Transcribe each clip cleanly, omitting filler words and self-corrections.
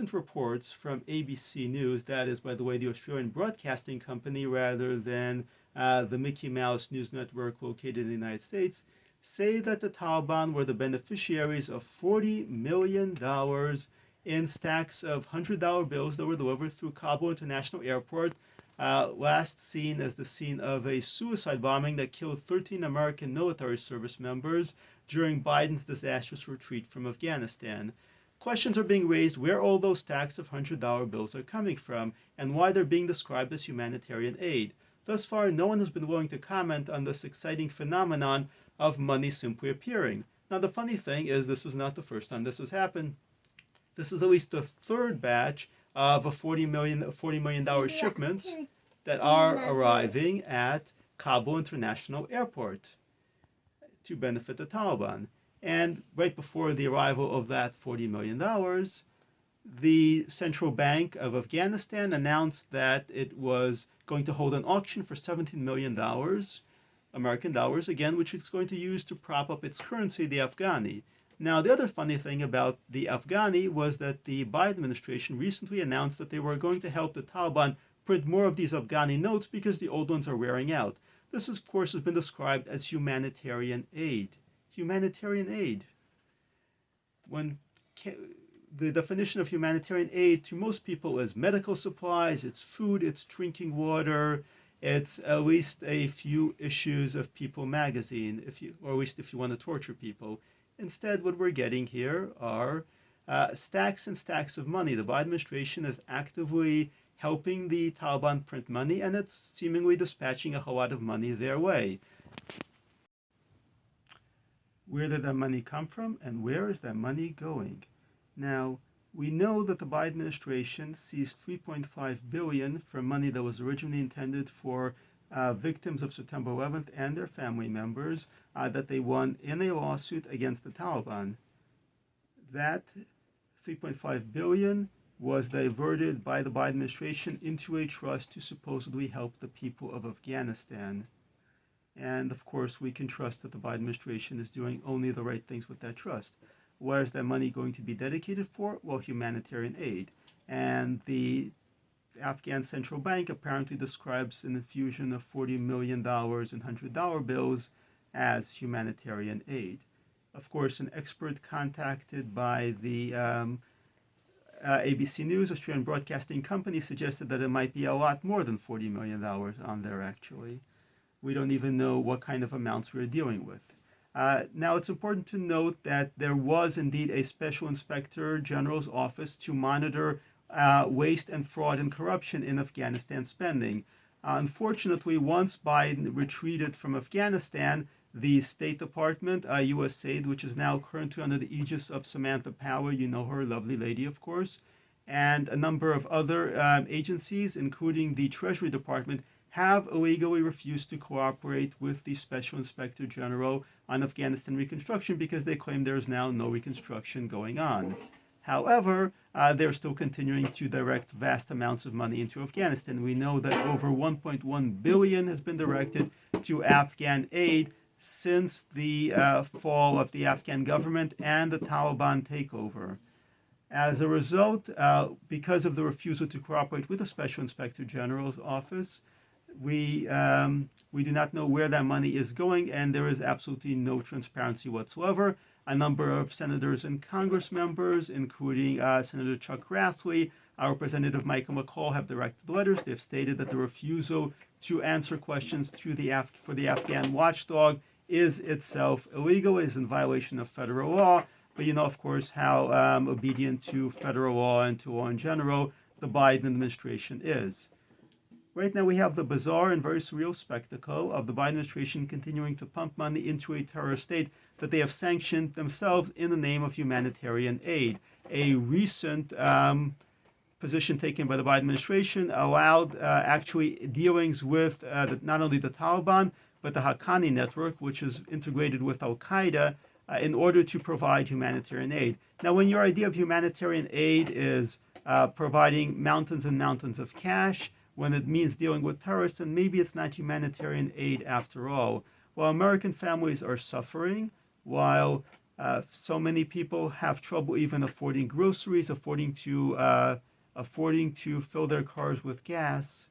recent reports from ABC News, that is, by the way, the Australian broadcasting company rather than the Mickey Mouse News Network located in the United States, say that the Taliban were the beneficiaries of $40 million in stacks of $100 bills that were delivered through Kabul International Airport, last seen as the scene of a suicide bombing that killed 13 American military service members during Biden's disastrous retreat from Afghanistan. Questions are being raised where all those stacks of $100 bills are coming from and why they're being described as humanitarian aid. Thus far, no one has been willing to comment on this exciting phenomenon of money simply appearing. Now, the funny thing is, this is not the first time this has happened. This is at least the third batch of a $40 million shipments that are arriving at Kabul International Airport to benefit the Taliban. And right before the arrival of that $40 million, the Central Bank of Afghanistan announced that it was going to hold an auction for $17 million, American dollars, again, which it's going to use to prop up its currency, the Afghani. Now, the other funny thing about the Afghani was that the Biden administration recently announced that they were going to help the Taliban print more of these Afghani notes because the old ones are wearing out. This, of course, has been described as humanitarian aid. Humanitarian aid. When the definition of humanitarian aid to most people is medical supplies, it's food, it's drinking water, it's at least a few issues of People magazine, or at least if you want to torture people. Instead, what we're getting here are stacks and stacks of money. The Biden administration is actively helping the Taliban print money, and it's seemingly dispatching a whole lot of money their way. Where did that money come from, and where is that money going? Now, we know that the Biden administration seized $3.5 billion from money that was originally intended for victims of September 11th and their family members that they won in a lawsuit against the Taliban. That $3.5 billion was diverted by the Biden administration into a trust to supposedly help the people of Afghanistan. And of course, we can trust that the Biden administration is doing only the right things with that trust. What is that money going to be dedicated for? Well, humanitarian aid. And the Afghan Central Bank apparently describes an infusion of $40 million in $100 bills as humanitarian aid. Of course, an expert contacted by the ABC News, Australian broadcasting company, suggested that it might be a lot more than $40 million on there, actually. We don't even know what kind of amounts we're dealing with. Now, it's important to note that there was indeed a Special Inspector General's office to monitor waste and fraud and corruption in Afghanistan spending. Unfortunately, once Biden retreated from Afghanistan, the State Department, USAID, which is now currently under the aegis of Samantha Power, you know her, lovely lady, of course, and a number of other agencies, including the Treasury Department, have illegally refused to cooperate with the Special Inspector General on Afghanistan reconstruction because they claim there is now no reconstruction going on. However, they're still continuing to direct vast amounts of money into Afghanistan. We know that over $1.1 billion has been directed to Afghan aid since the fall of the Afghan government and the Taliban takeover. As a result, because of the refusal to cooperate with the Special Inspector General's office, we do not know where that money is going, and there is absolutely no transparency whatsoever. A number of senators and Congress members, including Senator Chuck Grassley, Representative Michael McCall, have directed letters. They've stated that the refusal to answer questions to for the Afghan watchdog is itself illegal, is in violation of federal law. But you know, of course, how obedient to federal law and to law in general the Biden administration is. Right now, we have the bizarre and very surreal spectacle of the Biden administration continuing to pump money into a terrorist state that they have sanctioned themselves in the name of humanitarian aid. A recent position taken by the Biden administration allowed actually dealings with not only the Taliban, but the Haqqani network, which is integrated with Al-Qaeda, in order to provide humanitarian aid. Now, when your idea of humanitarian aid is providing mountains and mountains of cash, when it means dealing with terrorists, and maybe it's not humanitarian aid after all. While American families are suffering, while So many people have trouble even affording groceries, affording to fill their cars with gas.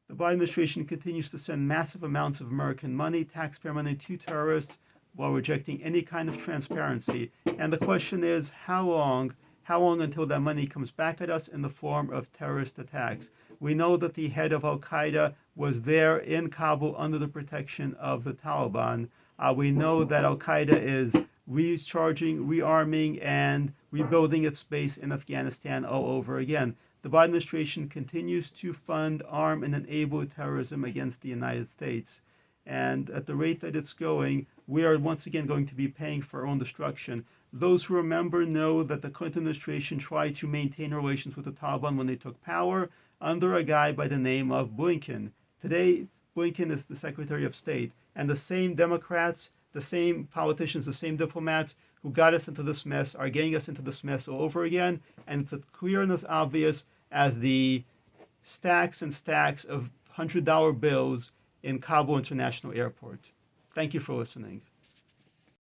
The Biden administration continues to send massive amounts of American money, taxpayer money, to terrorists while rejecting any kind of transparency. And the question is, how long? How long until that money comes back at us in the form of terrorist attacks? We know that the head of Al Qaeda was there in Kabul under the protection of the Taliban. We know that Al Qaeda is recharging, rearming, and rebuilding its base in Afghanistan all over again. The Biden administration continues to fund, arm, and enable terrorism against the United States. And at the rate that it's going, we are once again going to be paying for our own destruction. Those who remember know that the Clinton administration tried to maintain relations with the Taliban when they took power under a guy by the name of Blinken. Today, Blinken is the Secretary of State, and the same Democrats, the same politicians, the same diplomats who got us into this mess are getting us into this mess all over again, and it's as clear and as obvious as the stacks and stacks of $100 bills in Kabul International Airport. Thank you for listening.